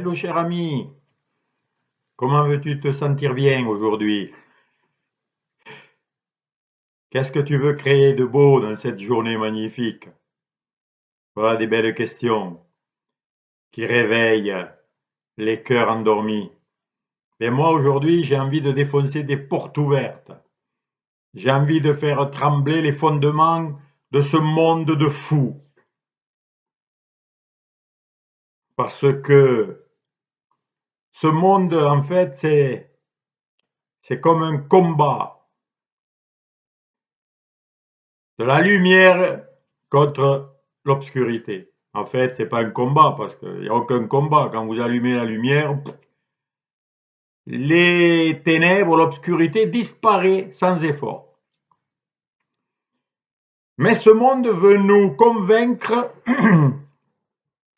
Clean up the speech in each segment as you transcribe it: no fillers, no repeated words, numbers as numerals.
Hello cher ami, comment veux-tu te sentir bien aujourd'hui? Qu'est-ce que tu veux créer de beau dans cette journée magnifique? Voilà des belles questions qui réveillent les cœurs endormis. Et moi aujourd'hui j'ai envie de défoncer des portes ouvertes. J'ai envie de faire trembler les fondements de ce monde de fous. Parce que ce monde en fait c'est comme un combat de la lumière contre l'obscurité. En fait, c'est pas un combat, parce qu'il n'y a aucun combat. Quand vous allumez la lumière, les ténèbres, l'obscurité disparaît sans effort. Mais ce monde veut nous convaincre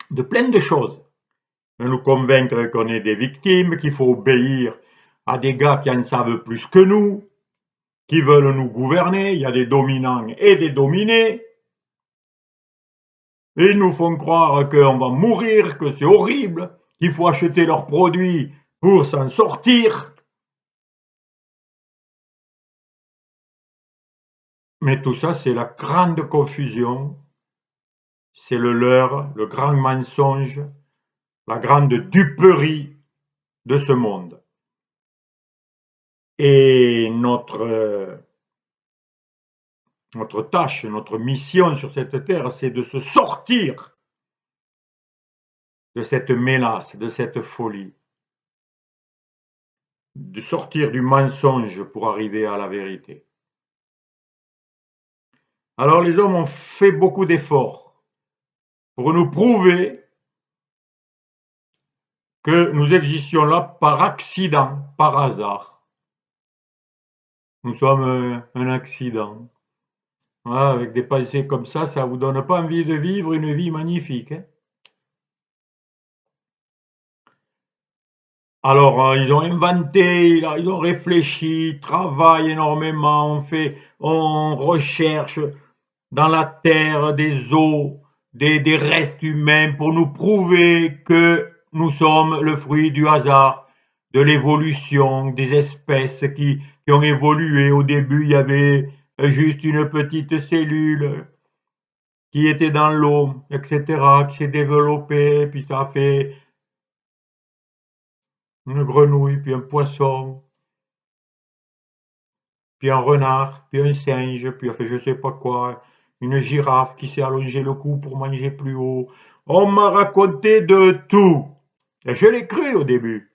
de plein de choses. Il veut nous convaincre qu'on est des victimes, qu'il faut obéir à des gars qui en savent plus que nous, qui veulent nous gouverner. Il y a des dominants et des dominés. Et ils nous font croire qu'on va mourir, que c'est horrible, qu'il faut acheter leurs produits pour s'en sortir. Mais tout ça, c'est la grande confusion, c'est le leurre, le grand mensonge, la grande duperie de ce monde. Et notre tâche, notre mission sur cette terre, c'est de se sortir de cette mélasse, de cette folie, de sortir du mensonge pour arriver à la vérité. Alors les hommes ont fait beaucoup d'efforts pour nous prouver que nous existions là par accident, par hasard. Nous sommes un accident. Voilà, avec des pensées comme ça vous donne pas envie de vivre une vie magnifique, hein. Alors, ils ont inventé, ils ont réfléchi, travaillent énormément, on recherche dans la terre des os, des restes humains pour nous prouver que nous sommes le fruit du hasard, de l'évolution des espèces qui ont évolué. Au début, il y avait juste une petite cellule qui était dans l'eau, etc., qui s'est développée, puis ça a fait une grenouille, puis un poisson, puis un renard, puis un singe, puis enfin je sais pas quoi, une girafe qui s'est allongé le cou pour manger plus haut. On m'a raconté de tout. Et je l'ai cru au début.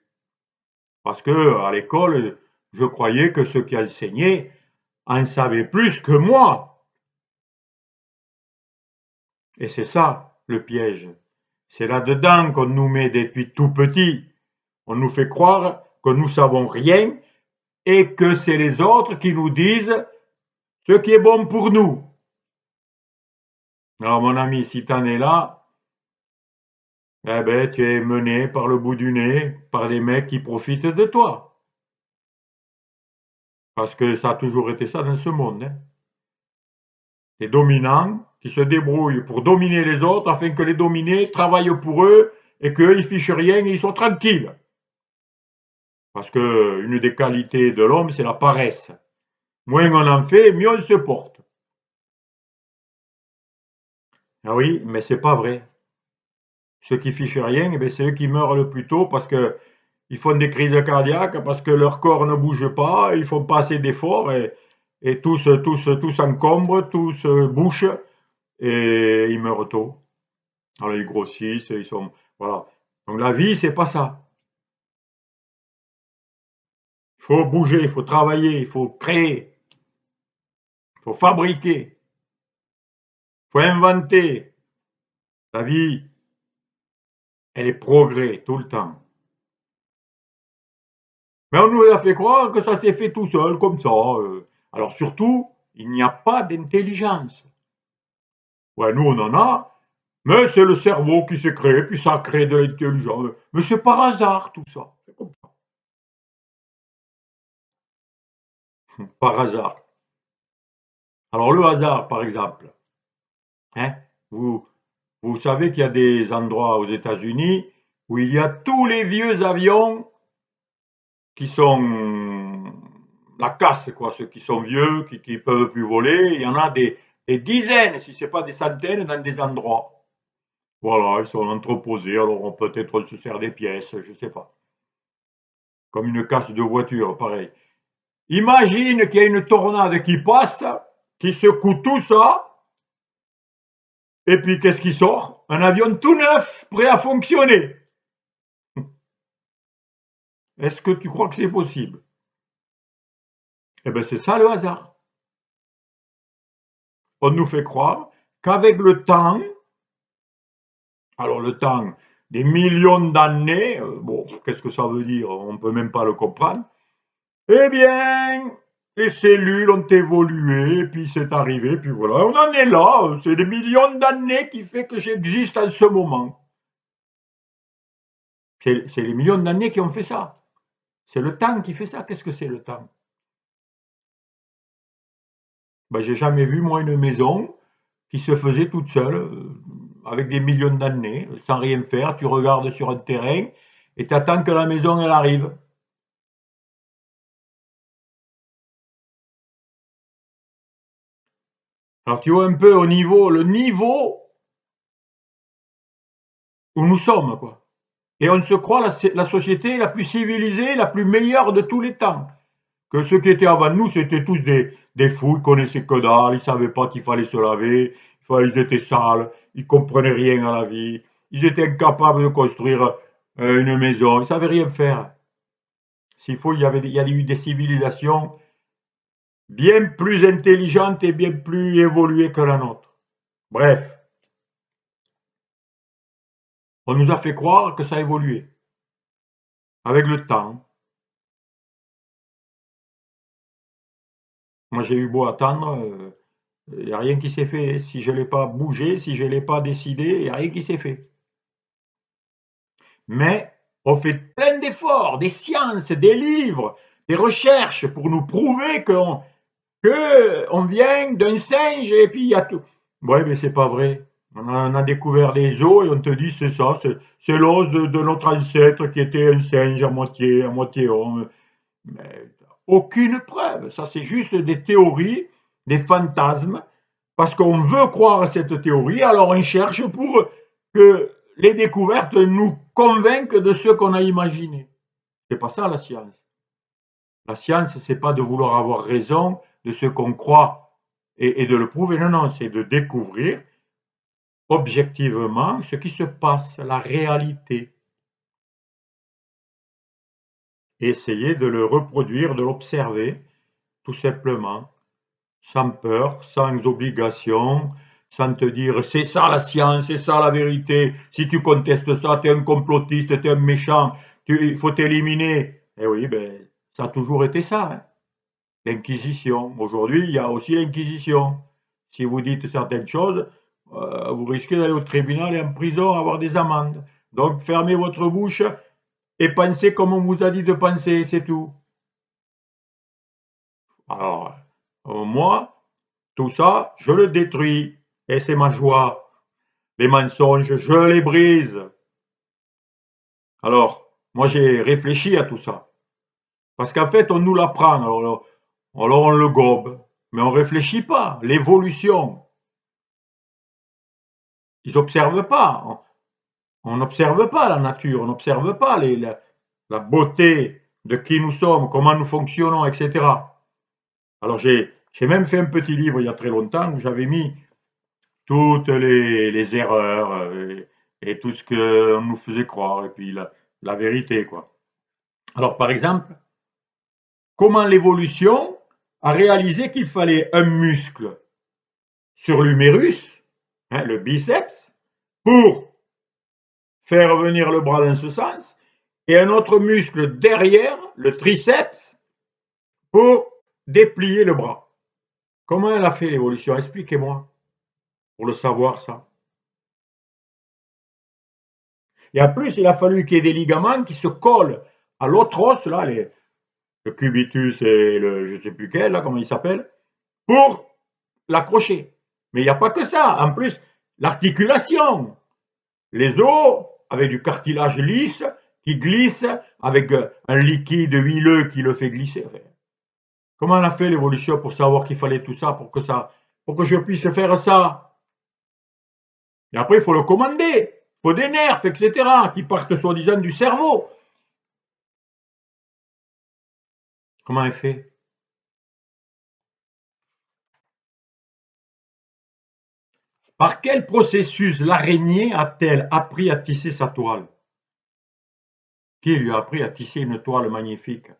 Parce que à l'école, je croyais que ceux qui enseignaient en savaient plus que moi. Et c'est ça le piège. C'est là-dedans qu'on nous met depuis tout petit. On nous fait croire que nous savons rien et que c'est les autres qui nous disent ce qui est bon pour nous. Alors mon ami, si tu en es là, eh ben, tu es mené par le bout du nez par les mecs qui profitent de toi. Parce que ça a toujours été ça dans ce monde, hein. Les dominants qui se débrouillent pour dominer les autres afin que les dominés travaillent pour eux et qu'eux, ils fichent rien et ils sont tranquilles. Parce que une des qualités de l'homme, c'est la paresse. Moins on en fait, mieux on se porte. Ah oui, mais c'est pas vrai. Ceux qui fichent rien, eh ben, c'est eux qui meurent le plus tôt parce que ils font des crises cardiaques, parce que leur corps ne bouge pas, ils font pas assez d'efforts et tout s'encombre, tout se bouche et ils meurent tôt. Alors ils grossissent, ils sont. Voilà. Donc la vie, c'est pas ça. Il faut bouger, il faut travailler, il faut créer, il faut fabriquer, il faut inventer. La vie, elle est progrès tout le temps. Mais on nous a fait croire que ça s'est fait tout seul, comme ça. Alors surtout, il n'y a pas d'intelligence. Ouais, nous on en a, mais c'est le cerveau qui s'est créé, puis ça a créé de l'intelligence. Mais c'est par hasard tout ça. C'est comme ça. Par hasard. Alors le hasard, par exemple, hein, vous, vous savez qu'il y a des endroits aux États-Unis où il y a tous les vieux avions qui sont la casse, quoi, ceux qui sont vieux, qui ne peuvent plus voler. Il y en a des dizaines, si ce n'est pas des centaines, dans des endroits. Voilà, ils sont entreposés, alors peut-être on se sert des pièces, je ne sais pas. Comme une casse de voiture, pareil. Imagine qu'il y a une tornade qui passe, qui secoue tout ça, et puis qu'est-ce qui sort? Un avion tout neuf, prêt à fonctionner. Est-ce que tu crois que c'est possible? Eh bien, c'est ça le hasard. On nous fait croire qu'avec le temps, alors le temps, des millions d'années, bon, qu'est-ce que ça veut dire? On ne peut même pas le comprendre. Eh bien, les cellules ont évolué, puis c'est arrivé, puis voilà, on en est là. C'est des millions d'années qui fait que j'existe en ce moment. C'est les millions d'années qui ont fait ça. C'est le temps qui fait ça. Qu'est-ce que c'est le temps? Ben, j'ai jamais vu, moi, une maison qui se faisait toute seule, avec des millions d'années, sans rien faire. Tu regardes sur un terrain et tu attends que la maison, elle arrive. Alors, tu vois un peu le niveau où nous sommes, quoi. Et on se croit la société la plus civilisée, la plus meilleure de tous les temps. Que ceux qui étaient avant nous, c'était tous des fous, ils connaissaient que dalle, ils savaient pas qu'il fallait se laver, ils étaient sales, ils comprenaient rien à la vie, ils étaient incapables de construire une maison, ils savaient rien faire. S'il faut, il y a eu des civilisations bien plus intelligentes et bien plus évoluées que la nôtre. Bref, on nous a fait croire que ça a évolué avec le temps. Moi, j'ai eu beau attendre, il n'y a rien qui s'est fait. Si je ne l'ai pas bougé, si je ne l'ai pas décidé, il n'y a rien qui s'est fait. Mais on fait plein d'efforts, des sciences, des livres, des recherches pour nous prouver qu'on vient d'un singe et puis il y a tout. Ouais, mais c'est pas vrai. On a découvert des os et on te dit c'est ça, c'est l'os de notre ancêtre qui était un singe à moitié homme. Mais aucune preuve. Ça, c'est juste des théories, des fantasmes, parce qu'on veut croire à cette théorie, alors on cherche pour que les découvertes nous convainquent de ce qu'on a imaginé. C'est pas ça la science. La science, c'est pas de vouloir avoir raison de ce qu'on croit et de le prouver. Non, non, c'est de découvrir objectivement ce qui se passe, la réalité. Et essayer de le reproduire, de l'observer, tout simplement, sans peur, sans obligation, sans te dire c'est ça la science, c'est ça la vérité. Si tu contestes ça, tu es un complotiste, tu es un méchant, il faut t'éliminer. Eh oui, ben, ça a toujours été ça, hein. L'Inquisition. Aujourd'hui, il y a aussi l'Inquisition. Si vous dites certaines choses, vous risquez d'aller au tribunal et en prison, avoir des amendes. Donc, fermez votre bouche et pensez comme on vous a dit de penser, c'est tout. Alors, moi, tout ça, je le détruis. Et c'est ma joie. Les mensonges, je les brise. Alors, moi, j'ai réfléchi à tout ça. Parce qu'en fait, on nous l'apprend. Alors on le gobe. Mais on ne réfléchit pas. L'évolution. Ils n'observent pas. On n'observe pas la nature. On n'observe pas la beauté de qui nous sommes, comment nous fonctionnons, etc. Alors, j'ai même fait un petit livre il y a très longtemps où j'avais mis toutes les erreurs et tout ce qu'on nous faisait croire, et puis la vérité, quoi. Alors, par exemple, comment l'évolution a réalisé qu'il fallait un muscle sur l'humérus, hein, le biceps, pour faire venir le bras dans ce sens, et un autre muscle derrière, le triceps, pour déplier le bras. Comment elle a fait l'évolution? Expliquez-moi, pour le savoir, ça. Et en plus, il a fallu qu'il y ait des ligaments qui se collent à l'autre os, là, le cubitus et le je ne sais plus quel, là, comment il s'appelle, pour l'accrocher. Mais il n'y a pas que ça. En plus, l'articulation. Les os, avec du cartilage lisse qui glisse, avec un liquide huileux qui le fait glisser. Enfin, comment on a fait l'évolution pour savoir qu'il fallait tout ça pour que je puisse faire ça? Et après, il faut le commander. Il faut des nerfs, etc., qui partent soi-disant du cerveau. Comment elle fait? Par quel processus l'araignée a-t-elle appris à tisser sa toile? Qui lui a appris à tisser une toile magnifique?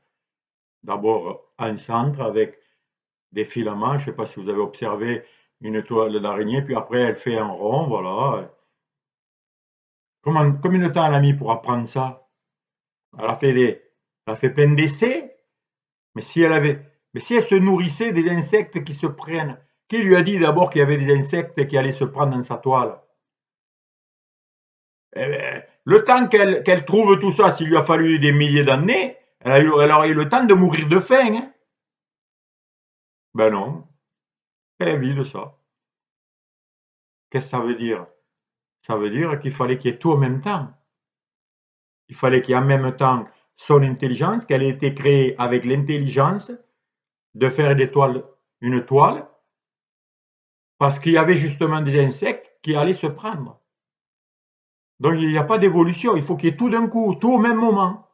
D'abord un centre avec des filaments, je ne sais pas si vous avez observé une toile d'araignée, puis après elle fait un rond, voilà. Combien de temps elle a mis pour apprendre ça? Elle a fait plein d'essais, mais si elle se nourrissait des insectes qui se prennent, qui lui a dit d'abord qu'il y avait des insectes qui allaient se prendre dans sa toile? Eh ben, le temps qu'elle trouve tout ça, s'il lui a fallu des milliers d'années, elle aurait eu le temps de mourir de faim, hein. Ben non, elle vit de ça. Qu'est-ce que ça veut dire? Ça veut dire qu'il fallait qu'il y ait tout en même temps. Il fallait qu'il y ait en même temps son intelligence, qu'elle ait été créée avec l'intelligence de faire une toile, parce qu'il y avait justement des insectes qui allaient se prendre. Donc il n'y a pas d'évolution, il faut qu'il y ait tout d'un coup, tout au même moment.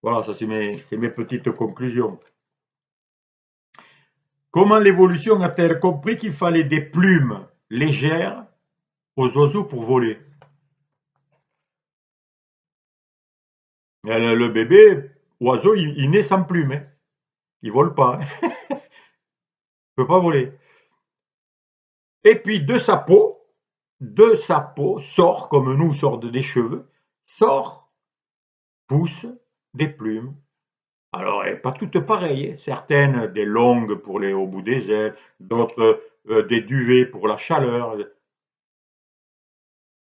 Voilà, ça c'est mes petites conclusions. Comment l'évolution a-t-elle compris qu'il fallait des plumes légères aux oiseaux pour voler? Le bébé oiseau, il naît sans plumes, hein. Il ne vole pas, hein. Il ne peut pas voler. Et puis de sa peau sort, comme nous sortent des cheveux, poussent des plumes. Alors, pas toutes pareilles, hein. Certaines des longues pour les au bout des ailes, d'autres des duvets pour la chaleur.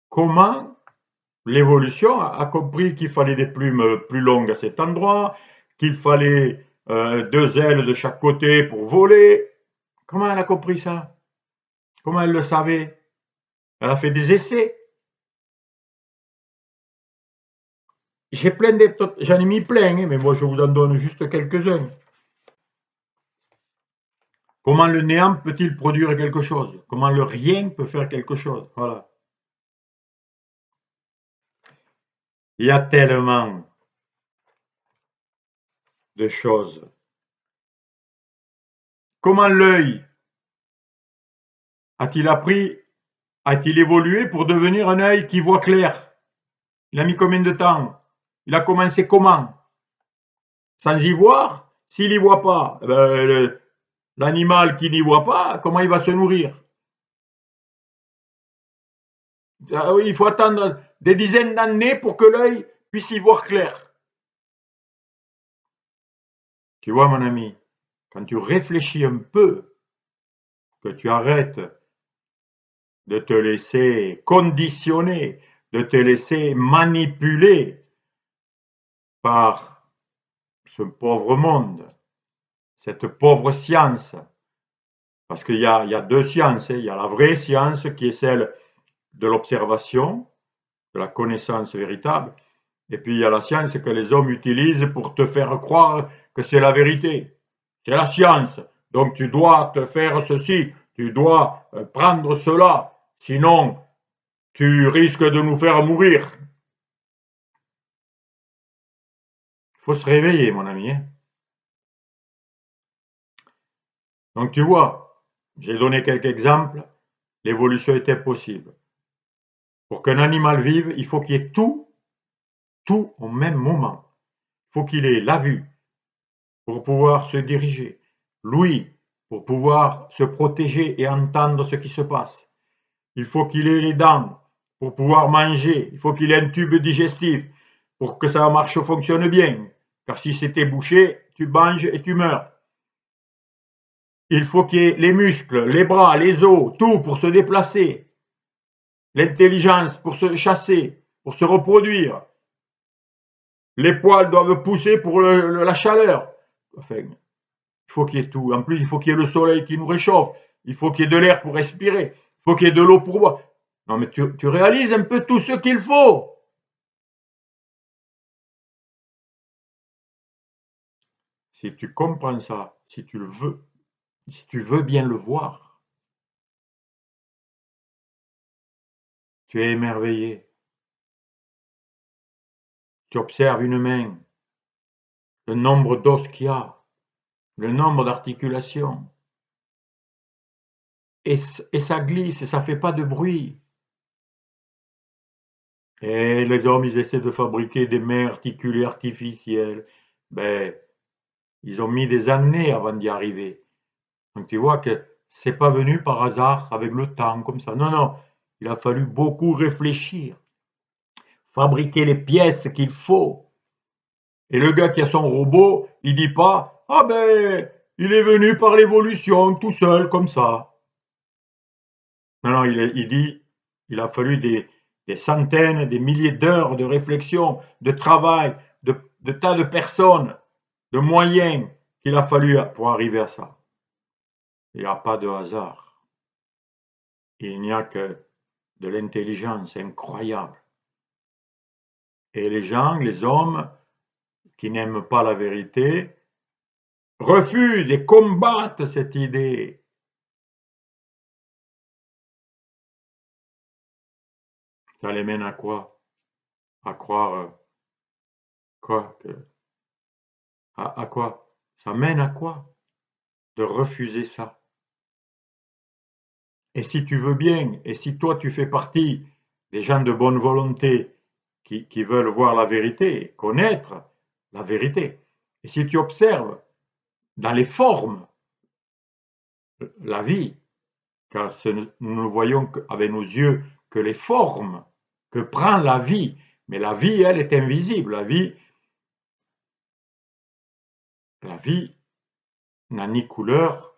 Comment l'évolution a compris qu'il fallait des plumes plus longues à cet endroit, qu'il fallait 2 ailes de chaque côté pour voler? Comment elle a compris ça? Comment elle le savait? Elle a fait des essais. J'en ai mis plein, hein, mais moi je vous en donne juste quelques-uns. Comment le néant peut-il produire quelque chose? Comment le rien peut faire quelque chose? Voilà. Il y a tellement de choses. Comment l'œil a-t-il évolué pour devenir un œil qui voit clair? Il a mis combien de temps? Il a commencé comment? Sans y voir? S'il n'y voit pas, l'animal qui n'y voit pas, comment il va se nourrir? Ah oui, il faut attendre des dizaines d'années pour que l'œil puisse y voir clair. Tu vois, mon ami, quand tu réfléchis un peu, que tu arrêtes de te laisser conditionner, de te laisser manipuler par ce pauvre monde, cette pauvre science, parce qu'il y a 2 sciences, hein. Il y a la vraie science qui est celle de l'observation, de la connaissance véritable, et puis il y a la science que les hommes utilisent pour te faire croire que c'est la vérité. C'est la science, donc tu dois te faire ceci, tu dois prendre cela, sinon tu risques de nous faire mourir. Il faut se réveiller, mon ami, hein. Donc tu vois, j'ai donné quelques exemples, l'évolution était possible. Pour qu'un animal vive, il faut qu'il y ait tout au même moment. Il faut qu'il ait la vue pour pouvoir se diriger, l'ouïe pour pouvoir se protéger et entendre ce qui se passe. Il faut qu'il ait les dents pour pouvoir manger. Il faut qu'il ait un tube digestif pour que sa marche fonctionne bien. Car si c'était bouché, tu manges et tu meurs. Il faut qu'il y ait les muscles, les bras, les os, tout pour se déplacer. L'intelligence pour se chasser, pour se reproduire. Les poils doivent pousser pour la chaleur. Enfin, il faut qu'il y ait tout. En plus, il faut qu'il y ait le soleil qui nous réchauffe. Il faut qu'il y ait de l'air pour respirer. Il faut qu'il y ait de l'eau pour boire. Non, mais tu réalises un peu tout ce qu'il faut. Si tu comprends ça, si tu le veux, si tu veux bien le voir, tu es émerveillé. Tu observes une main, le nombre d'os qu'il y a, le nombre d'articulations. Et ça glisse, et ça fait pas de bruit. Et les hommes, ils essaient de fabriquer des mains articulées artificielles. Ben, ils ont mis des années avant d'y arriver. Donc tu vois que c'est pas venu par hasard avec le temps comme ça. Non, non, il a fallu beaucoup réfléchir, fabriquer les pièces qu'il faut. Et le gars qui a son robot, il dit pas, ah ben, il est venu par l'évolution tout seul comme ça. Non, non, il dit, il a fallu des centaines, des milliers d'heures de réflexion, de travail, de tas de personnes, de moyens qu'il a fallu pour arriver à ça. Il n'y a pas de hasard. Il n'y a que de l'intelligence incroyable. Et les gens, les hommes qui n'aiment pas la vérité, refusent et combattent cette idée. Ça les mène à quoi? À croire quoi? À quoi? Ça mène à quoi? De refuser ça. Et si tu veux bien, et si toi tu fais partie des gens de bonne volonté qui veulent voir la vérité, connaître la vérité, et si tu observes dans les formes la vie, car nous ne voyons avec nos yeux que les formes que prend la vie, mais la vie, elle, est invisible. La vie n'a ni couleur,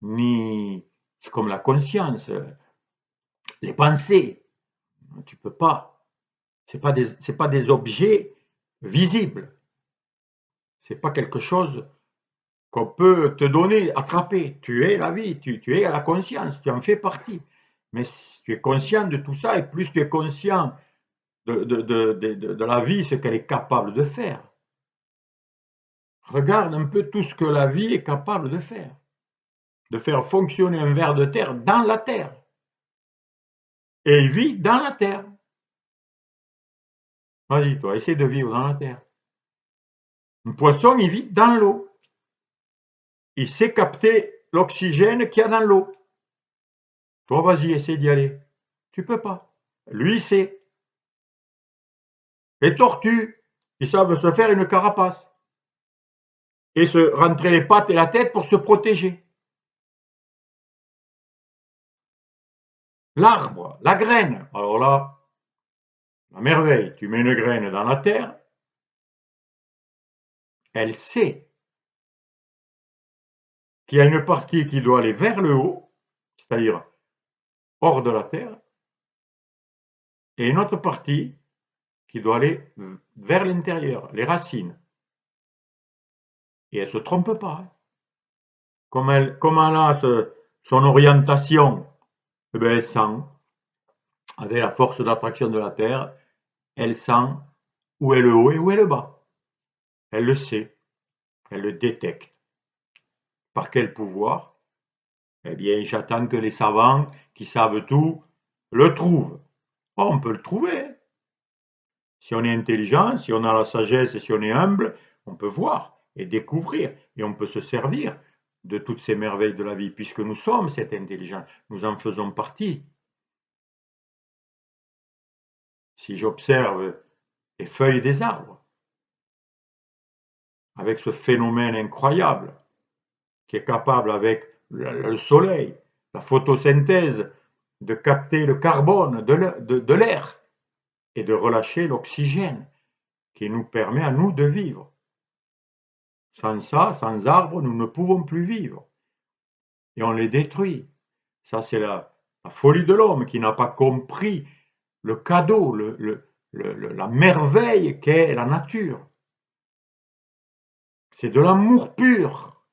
ni... C'est comme la conscience, les pensées. Tu peux pas. C'est pas des objets visibles. C'est pas quelque chose qu'on peut te donner, attraper. Tu es la vie, tu es la conscience, tu en fais partie. Mais si tu es conscient de tout ça, et plus tu es conscient de la vie, ce qu'elle est capable de faire. Regarde un peu tout ce que la vie est capable de faire fonctionner un ver de terre dans la terre. Et il vit dans la terre. Vas-y, toi, essaie de vivre dans la terre. Un poisson, il vit dans l'eau. Il sait capter l'oxygène qu'il y a dans l'eau. Toi, vas-y, essaie d'y aller. Tu peux pas. Lui, il sait. Les tortues, ils savent se faire une carapace et se rentrer les pattes et la tête pour se protéger. L'arbre, la graine. Alors là, la merveille, tu mets une graine dans la terre, elle sait qu'il y a une partie qui doit aller vers le haut, c'est-à-dire hors de la terre, et une autre partie qui doit aller vers l'intérieur, les racines. Et elle ne se trompe pas. Comme elle a son orientation, eh bien, elle sent, avec la force d'attraction de la terre, elle sent où est le haut et où est le bas. Elle le sait, elle le détecte. Par quel pouvoir? Eh bien, j'attends que les savants qui savent tout le trouvent. Oh, on peut le trouver. Si on est intelligent, si on a la sagesse et si on est humble, on peut voir et découvrir et on peut se servir de toutes ces merveilles de la vie puisque nous sommes cette intelligence, nous en faisons partie. Si j'observe les feuilles des arbres, avec ce phénomène incroyable qui est capable avec le soleil, la photosynthèse, de capter le carbone de l'air et de relâcher l'oxygène qui nous permet à nous de vivre. Sans ça, sans arbres, nous ne pouvons plus vivre. Et on les détruit. Ça, c'est la folie de l'homme qui n'a pas compris le cadeau, la merveille qu'est la nature. C'est de l'amour pur.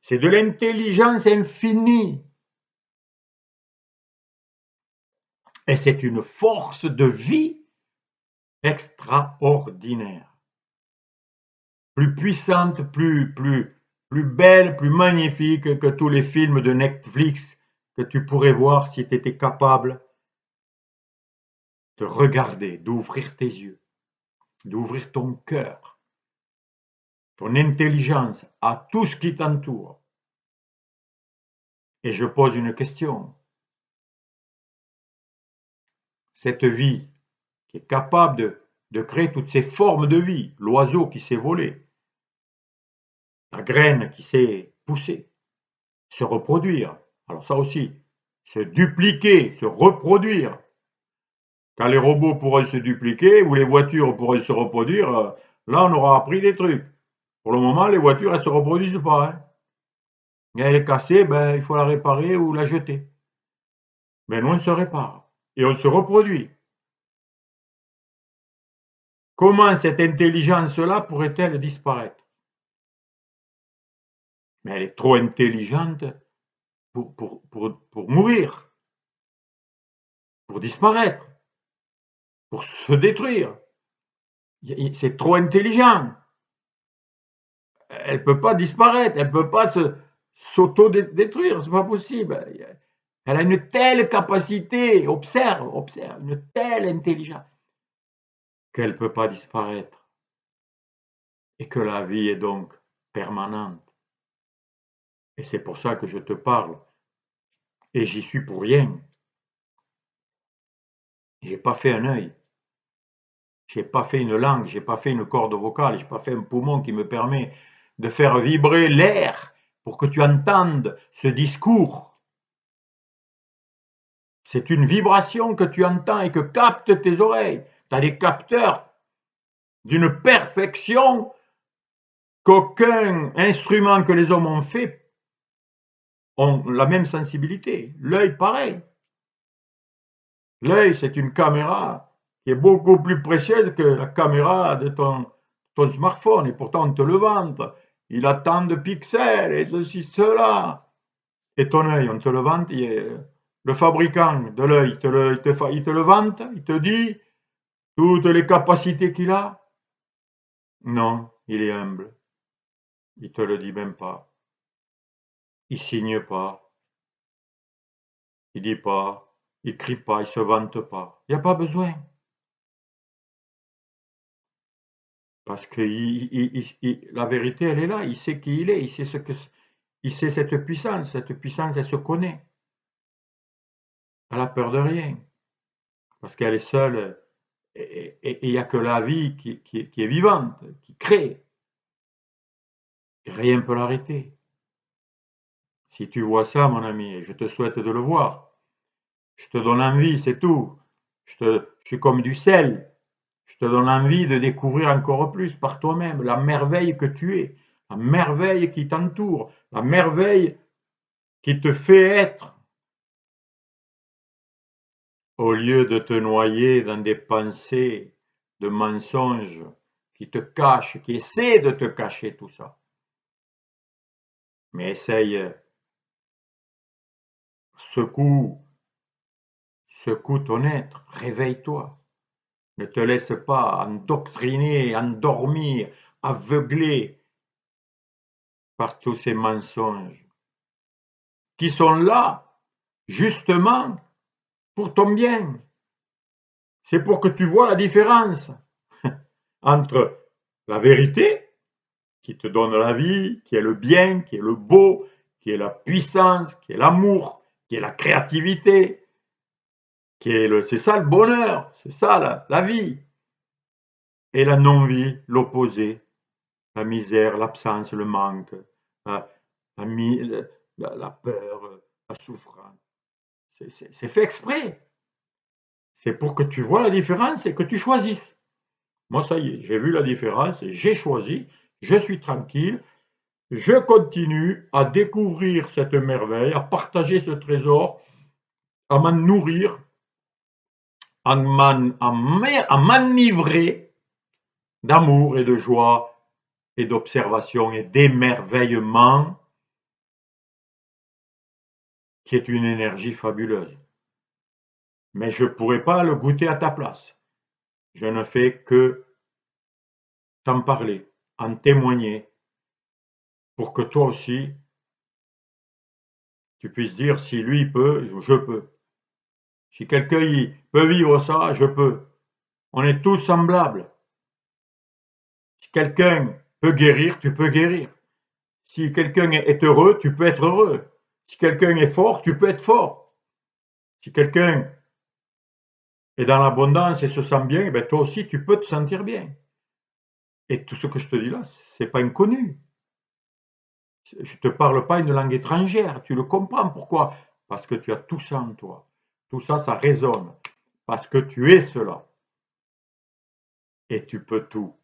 C'est de l'intelligence infinie. Et c'est une force de vie extraordinaire. Plus puissante, plus belle, plus magnifique que tous les films de Netflix que tu pourrais voir si tu étais capable de regarder, d'ouvrir tes yeux, d'ouvrir ton cœur, ton intelligence à tout ce qui t'entoure. Et je pose une question. Cette vie qui est capable de créer toutes ces formes de vie, l'oiseau qui s'est volé, la graine qui s'est poussée, se reproduire, alors ça aussi, se dupliquer, se reproduire. Quand les robots pourraient se dupliquer ou les voitures pourraient se reproduire, là on aura appris des trucs. Pour le moment, les voitures, elles ne se reproduisent pas. Hein. Et elle est cassée, ben, il faut la réparer ou la jeter. Mais nous, on se répare et on se reproduit. Comment cette intelligence-là pourrait-elle disparaître? Mais elle est trop intelligente pour mourir, pour disparaître, pour se détruire. C'est trop intelligent. Elle ne peut pas disparaître, elle ne peut pas s'auto-détruire, c'est pas possible. Elle a une telle capacité, observe, une telle intelligence, qu'elle ne peut pas disparaître. Et que la vie est donc permanente. Et c'est pour ça que je te parle. Et j'y suis pour rien. J'ai pas fait un œil. J'ai pas fait une langue, j'ai pas fait une corde vocale, j'ai pas fait un poumon qui me permet de faire vibrer l'air pour que tu entendes ce discours. C'est une vibration que tu entends et que captent tes oreilles. Tu as des capteurs d'une perfection qu'aucun instrument que les hommes ont fait ont la même sensibilité. L'œil, pareil. L'œil, c'est une caméra qui est beaucoup plus précieuse que la caméra de ton smartphone. Et pourtant, on te le vante. Il a tant de pixels et ceci, cela. Et ton œil, on te le vante. Le fabricant de l'œil, il te le vante. Il te dit toutes les capacités qu'il a. Non, il est humble. Il te le dit même pas. Il signe pas. Il dit pas. Il crie pas. Il se vante pas. Il n'y a pas besoin. Parce que la vérité, elle est là. Il sait qui il est. Il sait cette puissance. Cette puissance, elle se connaît. Elle n'a peur de rien. Parce qu'elle est seule. Et il n'y a que la vie qui est vivante, qui crée. Et rien ne peut l'arrêter. Si tu vois ça, mon ami, et je te souhaite de le voir, je te donne envie, c'est tout. Je suis comme du sel. Je te donne envie de découvrir encore plus par toi-même la merveille que tu es, la merveille qui t'entoure, la merveille qui te fait être, au lieu de te noyer dans des pensées de mensonges qui te cachent, qui essaient de te cacher tout ça. Mais essaye, secoue ton être, réveille-toi. Ne te laisse pas endoctriner, endormir, aveugler par tous ces mensonges qui sont là justement pour ton bien. C'est pour que tu vois la différence entre la vérité qui te donne la vie, qui est le bien, qui est le beau, qui est la puissance, qui est l'amour, qui est la créativité, c'est ça le bonheur, c'est ça la vie. Et la non-vie, l'opposé, la misère, l'absence, le manque, la peur, la souffrance. C'est fait exprès. C'est pour que tu vois la différence et que tu choisisses. Moi, ça y est, j'ai vu la différence, j'ai choisi, je suis tranquille, je continue à découvrir cette merveille, à partager ce trésor, à m'en nourrir, à m'enivrer d'amour et de joie et d'observation et d'émerveillement qui est une énergie fabuleuse. mais je ne pourrai pas le goûter à ta place. Je ne fais que t'en parler, en témoigner, pour que toi aussi, tu puisses dire si lui il peut, je peux. Si quelqu'un peut vivre ça, je peux. On est tous semblables. Si quelqu'un peut guérir, tu peux guérir. Si quelqu'un est heureux, tu peux être heureux. Si quelqu'un est fort, tu peux être fort. Si quelqu'un est dans l'abondance et se sent bien, eh ben toi aussi, tu peux te sentir bien. Et tout ce que je te dis là, c'est pas inconnu. Je te parle pas une langue étrangère. Tu le comprends. Pourquoi? Parce que tu as tout ça en toi. Tout ça, ça résonne. Parce que tu es cela. Et tu peux tout.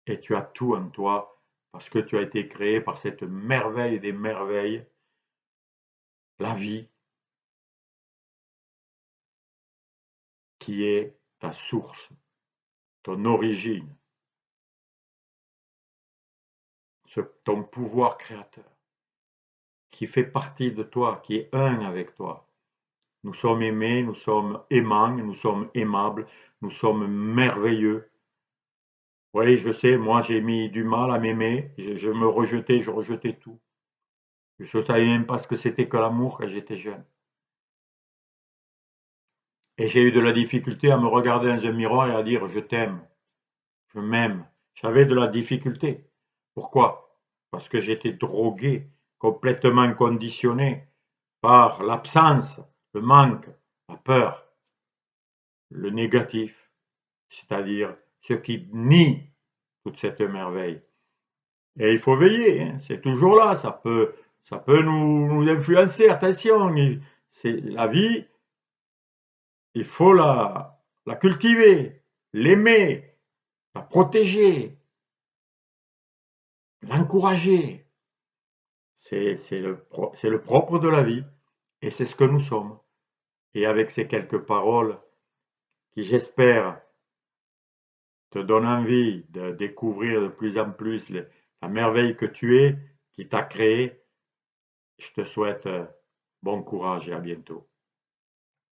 Et tu as tout en toi. Parce que tu as été créé par cette merveille des merveilles, la vie, qui est ta source, ton origine, ton pouvoir créateur, qui fait partie de toi, qui est un avec toi. Nous sommes aimés, nous sommes aimants, nous sommes aimables, nous sommes merveilleux. Oui, je sais, moi j'ai mis du mal à m'aimer, je me rejetais, je rejetais tout. Je ne savais même pas ce que c'était que l'amour quand j'étais jeune. Et j'ai eu de la difficulté à me regarder dans un miroir et à dire je t'aime, je m'aime. J'avais de la difficulté. Pourquoi? Parce que j'étais drogué, complètement conditionné par l'absence, le manque, la peur, le négatif, c'est-à-dire ce qui nie toute cette merveille. Et il faut veiller, hein, c'est toujours là, ça peut nous influencer, attention, c'est la vie, il faut la cultiver, l'aimer, la protéger, l'encourager. C'est le propre de la vie et c'est ce que nous sommes. Et avec ces quelques paroles qui, j'espère, te donnent envie de découvrir de plus en plus la merveille que tu es, qui t'a créé, je te souhaite bon courage et à bientôt.